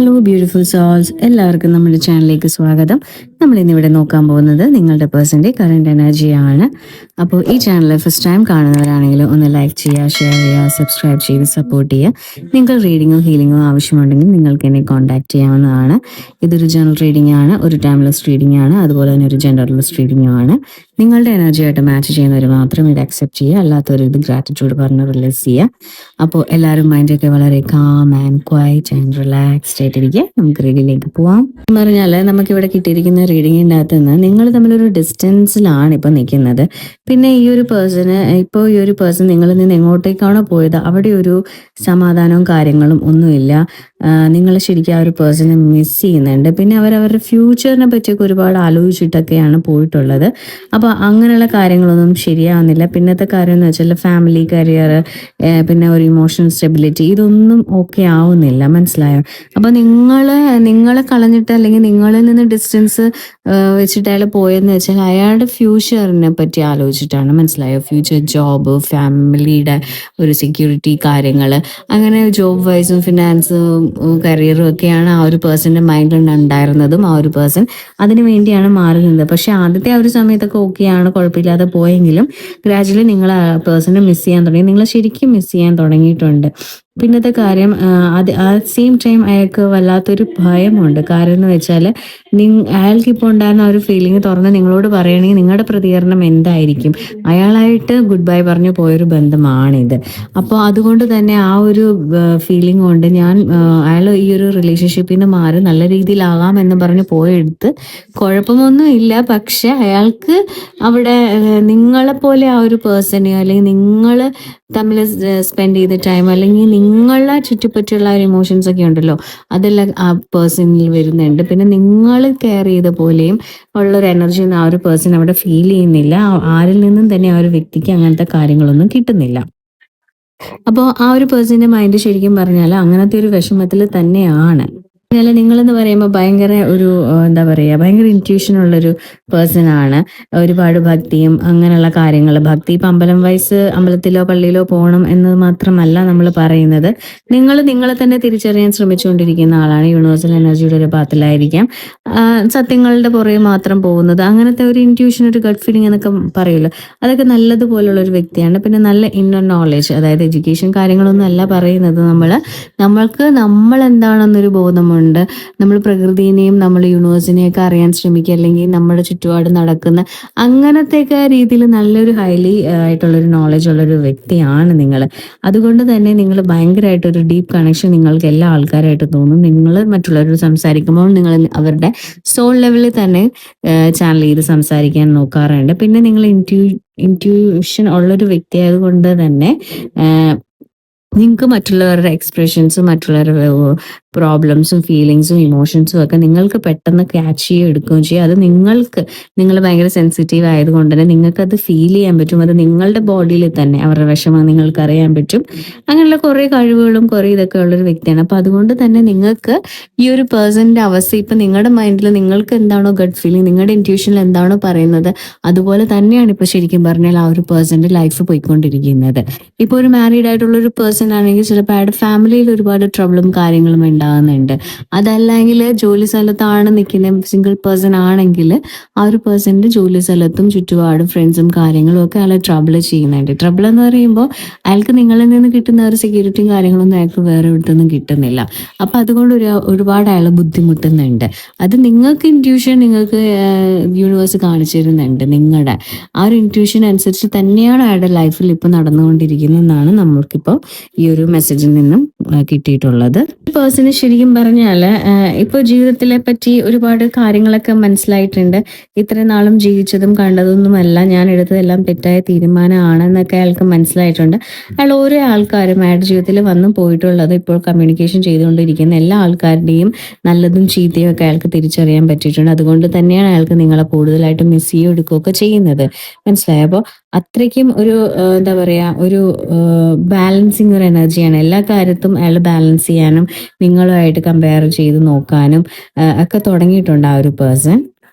Hello beautiful souls, എല്ലാവർക്കും നമ്മുടെ ചാനലിലേക്ക് സ്വാഗതം. നമ്മൾ ഇന്നിവിടെ നോക്കാൻ പോകുന്നത് നിങ്ങളുടെ പേഴ്സൻ്റെ കറണ്ട് എനർജിയാണ്. അപ്പോൾ ഈ ചാനൽ ഫസ്റ്റ് ടൈം കാണുന്നവരാണെങ്കിൽ ഒന്ന് ലൈക്ക് ചെയ്യുക, ഷെയർ ചെയ്യുക, സബ്സ്ക്രൈബ് ചെയ്ത് സപ്പോർട്ട് ചെയ്യുക. നിങ്ങൾ റീഡിങ്ങോ ഹീലിങ്ങോ ആവശ്യമുണ്ടെങ്കിൽ നിങ്ങൾക്ക് എന്നെ കോൺടാക്ട് ചെയ്യാവുന്നതാണ്. ഇതൊരു ജനറൽ റീഡിംഗ് ആണ്, ഒരു ടൈംലെസ് റീഡിംഗ് ആണ്, അതുപോലെ തന്നെ ഒരു ജെൻഡർലെസ് റീഡിംഗും ആണ്. നിങ്ങളുടെ എനർജിയായിട്ട് മാച്ച് ചെയ്യുന്നവർ മാത്രം ഇത് അക്സെപ്റ്റ് ചെയ്യുക, അല്ലാത്തവർ ഇത് ഗ്രാറ്റിറ്റ്യൂഡ് പറഞ്ഞ് റിലീസ് ചെയ്യുക. അപ്പോൾ എല്ലാവരും മൈൻഡൊക്കെ വളരെ calm and quiet and relaxed ആയിട്ടിരിക്കുക. നമുക്ക് റീഡിങ്ങിലേക്ക് പോവാം. എന്ന് പറഞ്ഞാൽ നമുക്കിവിടെ കിട്ടിയിരിക്കുന്ന റീഡിങ്ങിൻ്റെ അകത്ത് നിന്ന് നിങ്ങൾ തമ്മിലൊരു ഡിസ്റ്റൻസിലാണ് ഇപ്പോൾ നിൽക്കുന്നത്. പിന്നെ ഈ ഒരു പേഴ്സൺ നിങ്ങളിൽ നിന്ന് എങ്ങോട്ടേക്കാണോ പോയത് അവിടെ ഒരു സമാധാനവും കാര്യങ്ങളും ഒന്നുമില്ല. നിങ്ങൾ ശരിക്കും ആ ഒരു പേഴ്സണെ മിസ് ചെയ്യുന്നുണ്ട്. പിന്നെ അവരവരുടെ ഫ്യൂച്ചറിനെ പറ്റിയൊക്കെ ഒരുപാട് ആലോചിച്ചിട്ടൊക്കെയാണ് പോയിട്ടുള്ളത്. അപ്പോൾ അങ്ങനെയുള്ള കാര്യങ്ങളൊന്നും ശരിയാവുന്നില്ല. പിന്നത്തെ കാര്യം എന്ന് വെച്ചാൽ ഫാമിലി, കരിയർ, പിന്നെ ഒരു ഇമോഷണൽ സ്റ്റെബിലിറ്റി, ഇതൊന്നും ഓക്കെ ആവുന്നില്ല. മനസ്സിലായോ? അപ്പോൾ നിങ്ങളെ കളഞ്ഞിട്ട് അല്ലെങ്കിൽ നിങ്ങളിൽ നിന്ന് ഡിസ്റ്റൻസ് വെച്ചിട്ട് അയാൾ പോയെന്ന് വെച്ചാൽ അയാളുടെ ഫ്യൂച്ചറിനെ പറ്റി ആലോചിച്ചിട്ടാണ്. മനസ്സിലായോ? ഫ്യൂച്ചർ ജോബ്, ഫാമിലിയുടെ ഒരു സെക്യൂരിറ്റി കാര്യങ്ങൾ, അങ്ങനെ ജോബ് വൈസും ഫിനാൻസും കരിയറും ഒക്കെയാണ് ആ ഒരു പേഴ്സൻ്റെ മൈൻഡിൽ ഉണ്ടായിരുന്നതും. ആ ഒരു പേഴ്സൺ അതിനു വേണ്ടിയാണ് മാറുന്നത്. പക്ഷെ ആദ്യത്തെ ആ ഒരു സമയത്തൊക്കെ ഓക്കെയാണ്, കുഴപ്പമില്ലാതെ പോയെങ്കിലും ഗ്രാജുവലി നിങ്ങൾ ആ പേഴ്സണെ മിസ് ചെയ്യാൻ തുടങ്ങി. നിങ്ങൾ ശരിക്കും മിസ് ചെയ്യാൻ തുടങ്ങിയിട്ടുണ്ട്. പിന്നത്തെ കാര്യം, ആ സെയിം ടൈം അയാൾക്ക് വല്ലാത്തൊരു ഭയമുണ്ട്. കാരണം എന്ന് വെച്ചാൽ അയാൾക്ക് ഇപ്പോൾ ഉണ്ടായിരുന്ന ഒരു ഫീലിംഗ് തുറന്ന് നിങ്ങളോട് പറയുകയാണെങ്കിൽ നിങ്ങളുടെ പ്രതികരണം എന്തായിരിക്കും? അയാളായിട്ട് ഗുഡ് ബൈ പറഞ്ഞു പോയൊരു ബന്ധമാണിത്. അപ്പോൾ അതുകൊണ്ട് തന്നെ ആ ഒരു ഫീലിംഗ് കൊണ്ട് അയാൾ ഈ ഒരു റിലേഷൻഷിപ്പിൽ നിന്ന് മാറി നല്ല രീതിയിലാകാം എന്ന് പറഞ്ഞ് പോയെടുത്ത് കുഴപ്പമൊന്നും ഇല്ല. പക്ഷെ അയാൾക്ക് അവിടെ നിങ്ങളെപ്പോലെ ആ ഒരു പേഴ്സണെയോ അല്ലെങ്കിൽ നിങ്ങൾ തമ്മിൽ സ്പെൻഡ് ചെയ്ത ടൈം അല്ലെങ്കിൽ നിങ്ങളെ ചുറ്റിപ്പറ്റിയുള്ള ഒരു ഇമോഷൻസ് ഒക്കെ ഉണ്ടല്ലോ, അതെല്ലാം ആ പേഴ്സണിൽ വരുന്നുണ്ട്. പിന്നെ നിങ്ങൾ കെയർ ചെയ്ത പോലെയും ഉള്ളൊരു എനർജി ഒന്നും ആ ഒരു പേഴ്സൺ അവിടെ ഫീൽ ചെയ്യുന്നില്ല. ആരിൽ നിന്നും തന്നെ ആ ഒരു വ്യക്തിക്ക് അങ്ങനത്തെ കാര്യങ്ങളൊന്നും കിട്ടുന്നില്ല. അപ്പോൾ ആ ഒരു പേഴ്സന്റെ മൈൻഡ് ശരിക്കും പറഞ്ഞാൽ അങ്ങനത്തെ ഒരു വിഷമത്തിൽ തന്നെയാണ്. എന്നാൽ നിങ്ങളെന്ന് പറയുമ്പോൾ ഭയങ്കര ഒരു എന്താ പറയുക, ഭയങ്കര ഇൻറ്റ്യൂഷൻ ഉള്ളൊരു പേഴ്സൺ ആണ്. ഒരുപാട് ഭക്തിയും അങ്ങനെയുള്ള കാര്യങ്ങൾ, ഭക്തി ഇപ്പം അമ്പലത്തിലോ പള്ളിയിലോ പോകണം എന്ന് മാത്രമല്ല നമ്മൾ പറയുന്നത്. നിങ്ങളെ തന്നെ തിരിച്ചറിയാൻ ശ്രമിച്ചുകൊണ്ടിരിക്കുന്ന ആളാണ്. യൂണിവേഴ്സൽ എനർജിയുടെ ഒരു പാത്തിലായിരിക്കാം. സത്യങ്ങളുടെ പുറകെ മാത്രം പോകുന്നത്, അങ്ങനത്തെ ഒരു ഇൻറ്റ്യൂഷൻ, ഒരു ഗട്ട് ഫീലിംഗ് എന്നൊക്കെ പറയുമല്ലോ, അതൊക്കെ നല്ലതുപോലുള്ള ഒരു വ്യക്തിയാണ്. പിന്നെ നല്ല ഇന്നർ നോളേജ്, അതായത് എഡ്യൂക്കേഷൻ കാര്യങ്ങളൊന്നും അല്ല പറയുന്നത്. നമ്മൾ എന്താണെന്നൊരു ബോധമുണ്ട്. നമ്മൾ പ്രകൃതിനെയും നമ്മൾ യൂണിവേഴ്സിനെയൊക്കെ അറിയാൻ ശ്രമിക്കുക, അല്ലെങ്കിൽ നമ്മുടെ ചുറ്റുപാട് നടക്കുന്ന അങ്ങനത്തെയൊക്കെ രീതിയിൽ നല്ലൊരു ഹൈലി ആയിട്ടുള്ളൊരു നോളജ് ഉള്ളൊരു വ്യക്തിയാണ് നിങ്ങൾ. അതുകൊണ്ട് തന്നെ നിങ്ങൾ ഭയങ്കരമായിട്ടൊരു ഡീപ്പ് കണക്ഷൻ നിങ്ങൾക്ക് എല്ലാ ആൾക്കാരായിട്ട് തോന്നും. നിങ്ങൾ മറ്റുള്ളവരോട് സംസാരിക്കുമ്പോൾ നിങ്ങൾ അവരുടെ സോൾ ലെവലിൽ തന്നെ ചാനൽ ചെയ്ത് സംസാരിക്കാൻ നോക്കാറുണ്ട്. പിന്നെ നിങ്ങൾ ഇൻറ്റ്യൂഷൻ ഉള്ളൊരു വ്യക്തി ആയതുകൊണ്ട് തന്നെ നിങ്ങൾക്ക് മറ്റുള്ളവരുടെ എക്സ്പ്രഷൻസും മറ്റുള്ളവരുടെ പ്രോബ്ലംസും ഫീലിങ്സും ഇമോഷൻസും ഒക്കെ നിങ്ങൾക്ക് പെട്ടെന്ന് ക്യാച്ച് ചെയ്യെടുക്കുകയും ചെയ്യും. അത് നിങ്ങൾ ഭയങ്കര സെൻസിറ്റീവ് ആയതുകൊണ്ട് തന്നെ നിങ്ങൾക്കത് ഫീൽ ചെയ്യാൻ പറ്റും. അത് നിങ്ങളുടെ ബോഡിയിൽ തന്നെ അവരുടെ വിഷമം നിങ്ങൾക്ക് അറിയാൻ പറ്റും. അങ്ങനെയുള്ള കുറേ കഴിവുകളും കുറേ ഇതൊക്കെ ഉള്ളൊരു വ്യക്തിയാണ്. അപ്പോൾ അതുകൊണ്ട് തന്നെ നിങ്ങൾക്ക് ഈ ഒരു പേഴ്സണിൻ്റെ അവസ്ഥ ഇപ്പം നിങ്ങളുടെ മൈൻഡിൽ നിങ്ങൾക്ക് എന്താണോ ഗട്ട് ഫീലിംഗ്, നിങ്ങളുടെ ഇൻറ്റ്യൂഷനിൽ എന്താണോ പറയുന്നത്, അതുപോലെ തന്നെയാണ് ഇപ്പോൾ ശരിക്കും പറഞ്ഞാൽ ആ ഒരു പേഴ്സണിൻ്റെ ലൈഫ് പോയിക്കൊണ്ടിരിക്കുന്നത്. ഇപ്പോൾ ഒരു മാരീഡ് ആയിട്ടുള്ളൊരു പേഴ്സൺ ആണെങ്കിൽ ചിലപ്പോൾ അയാളുടെ ഫാമിലിയിൽ ഒരുപാട് ട്രബിളും കാര്യങ്ങളും ഉണ്ടാകുന്നുണ്ട്. അതല്ലെങ്കിൽ ജോലി സ്ഥലത്താണ് നിൽക്കുന്ന സിംഗിൾ പേഴ്സൺ ആണെങ്കിൽ ആ ഒരു പേഴ്സണിൻ്റെ ജോലി സ്ഥലത്തും ചുറ്റുപാടും ഫ്രണ്ട്സും കാര്യങ്ങളും ഒക്കെ അയാളെ ട്രബിൾ ചെയ്യുന്നുണ്ട്. ട്രബിൾ എന്ന് പറയുമ്പോൾ അയാൾക്ക് നിങ്ങളിൽ നിന്ന് കിട്ടുന്ന ഒരു സെക്യൂരിറ്റിയും കാര്യങ്ങളൊന്നും അയാൾക്ക് വേറെ ഇടത്തൊന്നും കിട്ടുന്നില്ല. അപ്പോൾ അതുകൊണ്ട് ഒരുപാട് അയാൾ ബുദ്ധിമുട്ടുന്നുണ്ട്. അത് നിങ്ങൾക്ക് നിങ്ങൾക്ക് യൂണിവേഴ്സ് കാണിച്ചു തരുന്നുണ്ട്. നിങ്ങളുടെ ആ ഒരു ഇൻറ്റ്യൂഷൻ അനുസരിച്ച് തന്നെയാണ് അയാളുടെ ലൈഫിൽ ഇപ്പോൾ നടന്നുകൊണ്ടിരിക്കുന്നതെന്നാണ് നമ്മൾക്കിപ്പോൾ ഈ ഒരു മെസ്സേജിൽ നിന്നും കിട്ടിയിട്ടുള്ളത്. ഈ പേഴ്സണ് ശരിക്കും പറഞ്ഞാൽ ഇപ്പോൾ ജീവിതത്തിലെ പറ്റി ഒരുപാട് കാര്യങ്ങളൊക്കെ മനസ്സിലായിട്ടുണ്ട്. ഇത്രയും നാളും ജീവിച്ചതും കണ്ടതൊന്നുമല്ല, ഞാൻ എടുത്തതെല്ലാം തെറ്റായ തീരുമാനമാണെന്നൊക്കെ അയാൾക്ക് മനസ്സിലായിട്ടുണ്ട്. അയാൾ ഓരോ ആൾക്കാരും അയാളുടെ ജീവിതത്തിൽ വന്നും പോയിട്ടുള്ളത്, ഇപ്പോൾ കമ്മ്യൂണിക്കേഷൻ ചെയ്തുകൊണ്ടിരിക്കുന്ന എല്ലാ ആൾക്കാരുടെയും നല്ലതും ചീത്തയും ഒക്കെ അയാൾക്ക് തിരിച്ചറിയാൻ പറ്റിയിട്ടുണ്ട്. അതുകൊണ്ട് തന്നെയാണ് അയാൾക്ക് നിങ്ങളെ കൂടുതലായിട്ട് മിസ് എടുക്കുകയൊക്കെ ചെയ്യുന്നത്. മനസ്സിലായോ? അപ്പോൾ അത്രയ്ക്കും ഒരു എന്താ പറയുക, ഒരു ബാലൻസിങ് ഒരു എനർജിയാണ്. എല്ലാ കാര്യത്തും അയാൾ ബാലൻസ് ചെയ്യാനും നിങ്ങളുമായിട്ട് കമ്പയർ ചെയ്ത് നോക്കാനും ഒക്കെ തുടങ്ങിയിട്ടുണ്ട് ആ ഒരു പേഴ്സൺ.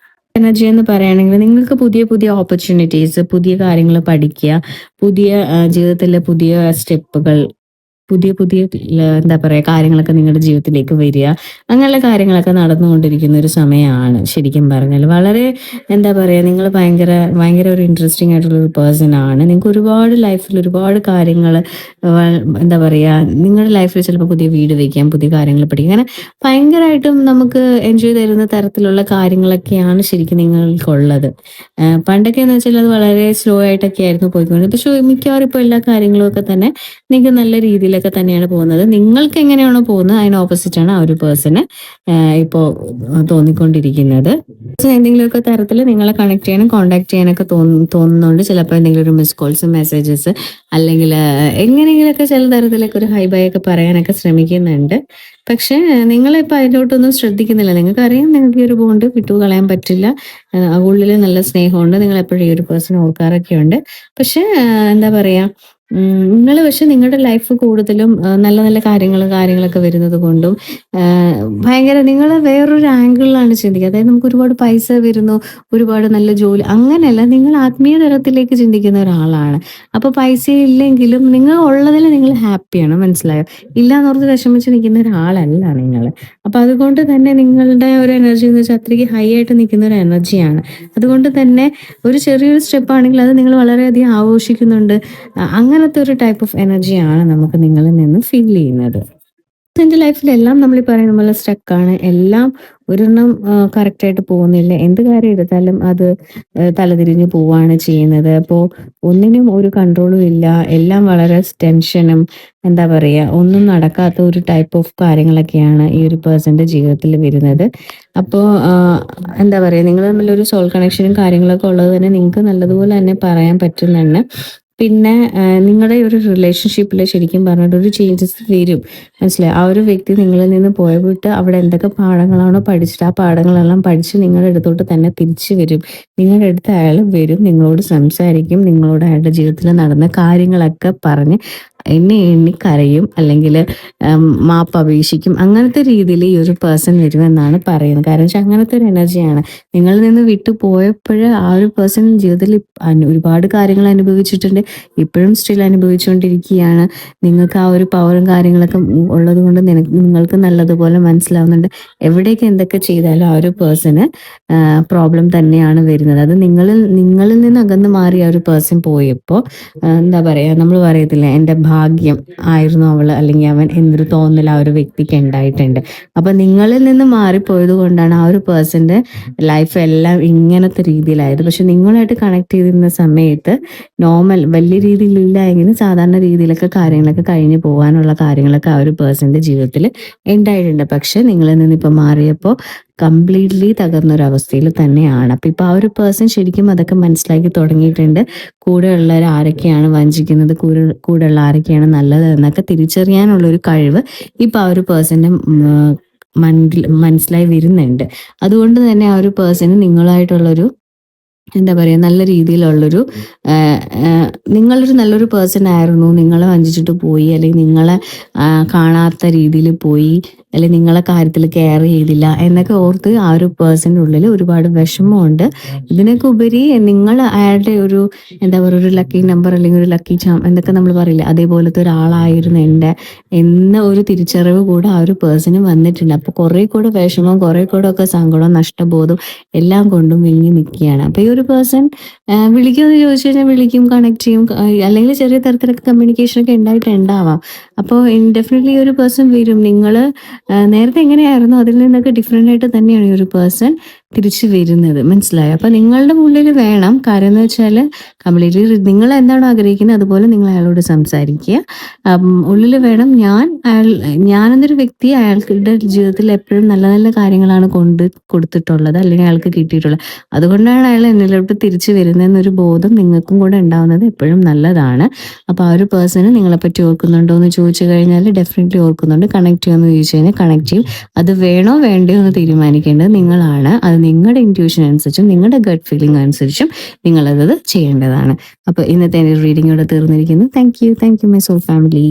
എനർജി എന്ന് പറയുകയാണെങ്കിൽ നിങ്ങൾക്ക് പുതിയ പുതിയ ഓപ്പർച്യൂണിറ്റീസ്, പുതിയ കാര്യങ്ങൾ പഠിക്കുക, പുതിയ ജീവിതത്തിലെ പുതിയ സ്റ്റെപ്പുകൾ പുതിയ പുതിയ എന്താ പറയാ കാര്യങ്ങളൊക്കെ നിങ്ങളുടെ ജീവിതത്തിലേക്ക് വരിക, അങ്ങനെയുള്ള കാര്യങ്ങളൊക്കെ നടന്നുകൊണ്ടിരിക്കുന്ന ഒരു സമയമാണ് ശരിക്കും പറഞ്ഞാൽ. വളരെ എന്താ പറയാ, നിങ്ങൾ ഭയങ്കര ഭയങ്കര ഒരു ഇൻട്രസ്റ്റിംഗ് ആയിട്ടുള്ള ഒരു പേഴ്സൺ ആണ്. നിങ്ങൾക്ക് ഒരുപാട് ലൈഫിൽ ഒരുപാട് കാര്യങ്ങൾ എന്താ പറയാ, നിങ്ങളുടെ ലൈഫിൽ ചിലപ്പോൾ പുതിയ വീട് വയ്ക്കാം, പുതിയ കാര്യങ്ങൾ പഠിക്കാം, അങ്ങനെ ഭയങ്കരമായിട്ടും നമുക്ക് എൻജോയ് തരുന്ന തരത്തിലുള്ള കാര്യങ്ങളൊക്കെയാണ് ശരിക്കും നിങ്ങൾക്കുള്ളത്. പണ്ടൊക്കെ എന്ന് വെച്ചാൽ അത് വളരെ സ്ലോ ആയിട്ടൊക്കെ ആയിരുന്നു പോയിക്കൊണ്ടിരുന്നത്. പക്ഷെ മിക്കവാറും ഇപ്പോൾ എല്ലാ കാര്യങ്ങളും ഒക്കെ തന്നെ നിങ്ങൾക്ക് നല്ല രീതിയിലൊക്കെ തന്നെയാണ് പോകുന്നത്. നിങ്ങൾക്ക് എങ്ങനെയാണോ പോകുന്നത് അതിന് ഓപ്പോസിറ്റ് ആണ് ആ ഒരു പേഴ്സണ് ഇപ്പോൾ തോന്നിക്കൊണ്ടിരിക്കുന്നത്. എന്തെങ്കിലുമൊക്കെ തരത്തിൽ നിങ്ങളെ കണക്ട് ചെയ്യാനും കോൺടാക്ട് ചെയ്യാനൊക്കെ തോന്നുന്നുണ്ട്. ചിലപ്പോൾ എന്തെങ്കിലും ഒരു മിസ് കോൾസ്, മെസ്സേജസ്, അല്ലെങ്കിൽ എങ്ങനെയെങ്കിലുമൊക്കെ ചില തരത്തിലൊക്കെ ഒരു ഹൈ ബൈ ഒക്കെ പറയാനൊക്കെ ശ്രമിക്കുന്നുണ്ട്. പക്ഷെ നിങ്ങളിപ്പോൾ അതിലോട്ടൊന്നും ശ്രദ്ധിക്കുന്നില്ല. നിങ്ങൾക്കറിയാം നിങ്ങൾക്ക് ഈ ഒരു ബോണ്ട് വിട്ടു കളയാൻ പറ്റില്ല. ഉള്ളിൽ നല്ല സ്നേഹമുണ്ട്, നിങ്ങൾ എപ്പോഴും ഈ ഒരു പേഴ്സൺ ഓർക്കാറൊക്കെ ഉണ്ട്. പക്ഷെ എന്താ പറയാ, നിങ്ങൾ പക്ഷെ നിങ്ങളുടെ ലൈഫ് കൂടുതലും നല്ല നല്ല കാര്യങ്ങളൊക്കെ വരുന്നത് കൊണ്ടും ഭയങ്കര നിങ്ങൾ വേറൊരു ആംഗിളിലാണ് ചിന്തിക്കുക. അതായത് നമുക്ക് ഒരുപാട് പൈസ വരുന്നു, ഒരുപാട് നല്ല ജോലി, അങ്ങനെയല്ല. നിങ്ങൾ ആത്മീയ തലത്തിലേക്ക് ചിന്തിക്കുന്ന ഒരാളാണ്. അപ്പൊ പൈസ ഇല്ലെങ്കിലും നിങ്ങൾ ഉള്ളതിൽ നിങ്ങൾ ഹാപ്പിയാണ്, മനസ്സിലായോ? ഇല്ലാന്നോർത്ത് വിഷമിച്ച് നിൽക്കുന്ന ഒരാളല്ല നിങ്ങൾ. അപ്പൊ അതുകൊണ്ട് തന്നെ നിങ്ങളുടെ ഒരു എനർജി എന്ന് വെച്ചാൽ അത്രയ്ക്ക് ഹൈ ആയിട്ട് നിൽക്കുന്ന ഒരു എനർജിയാണ്. അതുകൊണ്ട് തന്നെ ഒരു ചെറിയൊരു സ്റ്റെപ്പ് ആണെങ്കിൽ അത് നിങ്ങൾ വളരെയധികം ആഘോഷിക്കുന്നുണ്ട്. അങ്ങനത്തെ ഒരു ടൈപ്പ് ഓഫ് എനർജിയാണ് നമുക്ക് നിങ്ങളിൽ നിന്ന് ഫീൽ ചെയ്യുന്നത്. എൻ്റെ ലൈഫിലെല്ലാം നമ്മൾ ഈ പറയുന്ന പോലെ സ്റ്റക്കാണ്. എല്ലാം ഒരെണ്ണം കറക്റ്റായിട്ട് പോകുന്നില്ല. എന്ത് കാര്യം എടുത്താലും അത് തലതിരിഞ്ഞ് പോവാണ് ചെയ്യുന്നത്. അപ്പോൾ ഒന്നിനും ഒരു കൺട്രോളും ഇല്ല. എല്ലാം വളരെ ടെൻഷനും, എന്താ പറയുക, ഒന്നും നടക്കാത്ത ഒരു ടൈപ്പ് ഓഫ് കാര്യങ്ങളൊക്കെയാണ് ഈ ഒരു പേഴ്സന്റെ ജീവിതത്തിൽ വരുന്നത്. അപ്പോൾ എന്താ പറയുക, നിങ്ങൾ തമ്മിലൊരു സോൾ കണക്ഷനും കാര്യങ്ങളൊക്കെ ഉള്ളത് തന്നെ നിങ്ങൾക്ക് നല്ലതുപോലെ തന്നെ പറയാൻ പറ്റുന്നുണ്ട്. പിന്നെ നിങ്ങളുടെ ഒരു റിലേഷൻഷിപ്പിൽ ശരിക്കും പറഞ്ഞിട്ട് ഒരു ചേഞ്ചസ് വരും, മനസ്സിലായി? ആ ഒരു വ്യക്തി നിങ്ങളിൽ നിന്ന് പോയിട്ട് അവിടെ എന്തൊക്കെ പാഠങ്ങളാണോ പഠിച്ചിട്ട് ആ പാഠങ്ങളെല്ലാം പഠിച്ച് നിങ്ങളുടെ അടുത്തോട്ട് തന്നെ തിരിച്ചു വരും. നിങ്ങളുടെ അടുത്ത് അയാൾ വരും, നിങ്ങളോട് സംസാരിക്കും, നിങ്ങളോട് അയാളുടെ ജീവിതത്തിൽ നടന്ന കാര്യങ്ങളൊക്കെ പറഞ്ഞ് എണ്ണി എണ്ണി കരയും, അല്ലെങ്കിൽ മാപ്പ് അപേക്ഷിക്കും. അങ്ങനത്തെ രീതിയിൽ ഈ ഒരു പേഴ്സൺ വരുമെന്നാണ് പറയുന്നത്. കാരണം വെച്ചാൽ അങ്ങനത്തെ ഒരു എനർജിയാണ്. നിങ്ങളിൽ നിന്ന് വിട്ടു പോയപ്പോൾ ആ ഒരു പേഴ്സൺ ജീവിതത്തിൽ ഒരുപാട് കാര്യങ്ങൾ അനുഭവിച്ചിട്ടുണ്ട്, ഇപ്പോഴും സ്റ്റിൽ അനുഭവിച്ചുകൊണ്ടിരിക്കുകയാണ്. നിങ്ങൾക്ക് ആ ഒരു പവറും കാര്യങ്ങളൊക്കെ ഉള്ളത് കൊണ്ട് നിങ്ങൾക്ക് നല്ലതുപോലെ മനസ്സിലാവുന്നുണ്ട് എവിടേക്ക് എന്തൊക്കെ ചെയ്താലും ആ ഒരു പേഴ്സണ് പ്രോബ്ലം തന്നെയാണ് വരുന്നത്. അത് നിങ്ങളിൽ നിന്ന് അകന്ന് മാറി ആ ഒരു പേഴ്സൺ പോയപ്പോൾ എന്താ പറയുക, നമ്മൾ പറയത്തില്ലേ, എൻ്റെ ഭാഗ്യം ആയിരുന്നു അവൾ അല്ലെങ്കിൽ അവൻ എന്നൊരു തോന്നൽ ആ ഒരു വ്യക്തിക്ക് ഉണ്ടായിട്ടുണ്ട്. അപ്പൊ നിങ്ങളിൽ നിന്ന് മാറിപ്പോയത് കൊണ്ടാണ് ആ ഒരു പേഴ്സന്റെ ലൈഫ് എല്ലാം ഇങ്ങനത്തെ രീതിയിലായത്. പക്ഷെ നിങ്ങളായിട്ട് കണക്ട് ചെയ്തിരുന്ന സമയത്ത് നോർമൽ വലിയ രീതിയിലില്ല എങ്കിലും സാധാരണ രീതിയിലൊക്കെ കാര്യങ്ങളൊക്കെ കഴിഞ്ഞു പോകാനുള്ള കാര്യങ്ങളൊക്കെ ആ ഒരു പേഴ്സന്റെ ജീവിതത്തിൽ ഉണ്ടായിട്ടുണ്ട്. പക്ഷെ നിങ്ങളിൽ നിന്ന് ഇപ്പൊ മാറിയപ്പോൾ കംപ്ലീറ്റ്ലി തകർന്നൊരവസ്ഥയിൽ തന്നെയാണ്. അപ്പൊ ഇപ്പൊ ആ ഒരു പേഴ്സൺ ശരിക്കും അതൊക്കെ മനസ്സിലാക്കി തുടങ്ങിയിട്ടുണ്ട്. കൂടെയുള്ളവർ ആരൊക്കെയാണ് വഞ്ചിക്കുന്നത്, കൂടെയുള്ള ആരൊക്കെയാണ് നല്ലത് എന്നൊക്കെ തിരിച്ചറിയാനുള്ള ഒരു കഴിവ് ഇപ്പൊ ആ ഒരു പേഴ്സന്റെ മനസ്സിലായി വരുന്നുണ്ട്. അതുകൊണ്ട് തന്നെ ആ ഒരു പേഴ്സണ് നിങ്ങളായിട്ടുള്ളൊരു എന്താ പറയുക, നല്ല രീതിയിലുള്ളൊരു നിങ്ങളൊരു നല്ലൊരു പേഴ്സൺ ആയിരുന്നു, നിങ്ങളെ വഞ്ചിച്ചിട്ട് പോയി, അല്ലെങ്കിൽ നിങ്ങളെ കാണാത്ത രീതിയിൽ പോയി, അല്ലെങ്കിൽ നിങ്ങളെ കാര്യത്തിൽ കെയർ ചെയ്തില്ല എന്നൊക്കെ ഓർത്ത് ആ ഒരു പേഴ്സൻ്റെ ഉള്ളിൽ ഒരുപാട് വിഷമമുണ്ട്. ഇതിനൊക്കെ ഉപരി നിങ്ങൾ അയാളുടെ ഒരു എന്താ പറയുക, ഒരു ലക്കി നമ്പർ അല്ലെങ്കിൽ ഒരു ലക്കി ചാം എന്നൊക്കെ നമ്മൾ പറയില്ല, അതേപോലത്തെ ഒരാളായിരുന്നു എൻ്റെ എന്ന ഒരു തിരിച്ചറിവ് കൂടെ ആ ഒരു പേഴ്സണ് വന്നിട്ടുണ്ട്. അപ്പോൾ കുറേ കൂടെ വിഷമം, കുറേ കൂടെ ഒക്കെ സങ്കടം, നഷ്ടബോധം എല്ലാം കൊണ്ടും വിങ്ങി നിൽക്കുകയാണ്. അപ്പോൾ ഈ ഒരു പേഴ്സൺ വിളിക്കുമെന്ന് ചോദിച്ചു കഴിഞ്ഞാൽ വിളിക്കും, കണക്ട് ചെയ്യും, അല്ലെങ്കിൽ ചെറിയ തരത്തിലൊക്കെ കമ്മ്യൂണിക്കേഷനൊക്കെ ഉണ്ടായിട്ടുണ്ടാവാം. അപ്പോൾ ഡെഫിനറ്റ്ലി ഈ ഒരു പേഴ്സൺ വരും. നിങ്ങൾ നേരത്തെ എങ്ങനെയായിരുന്നു അതിൽ നിന്നൊക്കെ ഡിഫറെൻ്റ് ആയിട്ട് തന്നെയാണ് ഈ ഒരു പേഴ്സൺ തിരിച്ചു വരുന്നത്, മനസ്സിലായോ? അപ്പം നിങ്ങളുടെ ഉള്ളിൽ വേണം, കാര്യം എന്ന് വെച്ചാൽ കംപ്ലീറ്റ്ലി നിങ്ങൾ എന്താണോ ആഗ്രഹിക്കുന്നത് അതുപോലെ നിങ്ങൾ അയാളോട് സംസാരിക്കുക. ഉള്ളിൽ വേണം ഞാനെന്നൊരു വ്യക്തി അയാൾക്കുടെ ജീവിതത്തിൽ എപ്പോഴും നല്ല നല്ല കാര്യങ്ങളാണ് കൊടുത്തിട്ടുള്ളത്, അല്ലെങ്കിൽ അയാൾക്ക് കിട്ടിയിട്ടുള്ളത്. അതുകൊണ്ടാണ് അയാൾ എന്നിലോട്ട് തിരിച്ചു വരുന്നതെന്നൊരു ബോധം നിങ്ങൾക്കും കൂടെ ഉണ്ടാവുന്നത് എപ്പോഴും നല്ലതാണ്. അപ്പോൾ ആ ഒരു പേഴ്സണ് നിങ്ങളെപ്പറ്റി ഓർക്കുന്നുണ്ടോ എന്ന് ചോദിച്ചു കഴിഞ്ഞാൽ ഡെഫിനറ്റ്ലി ഓർക്കുന്നുണ്ട്. കണക്ട് ചെയ്യുമെന്ന് ചോദിച്ചു കഴിഞ്ഞാൽ കണക്ട് ചെയ്യും. അത് വേണോ വേണ്ടയോ എന്ന് തീരുമാനിക്കേണ്ടത് നിങ്ങളാണ്. അത് നിങ്ങളുടെ ഇൻറ്റ്യൂഷൻ അനുസരിച്ചും നിങ്ങളുടെ ഗട്ട് ഫീലിംഗ് അനുസരിച്ചും നിങ്ങളത് ചെയ്യേണ്ടതാണ്. അപ്പോൾ ഇന്നത്തെ എൻ്റെ റീഡിംഗ് ഇവിടെ തീർന്നിരിക്കുന്നു. Thank you my soul family.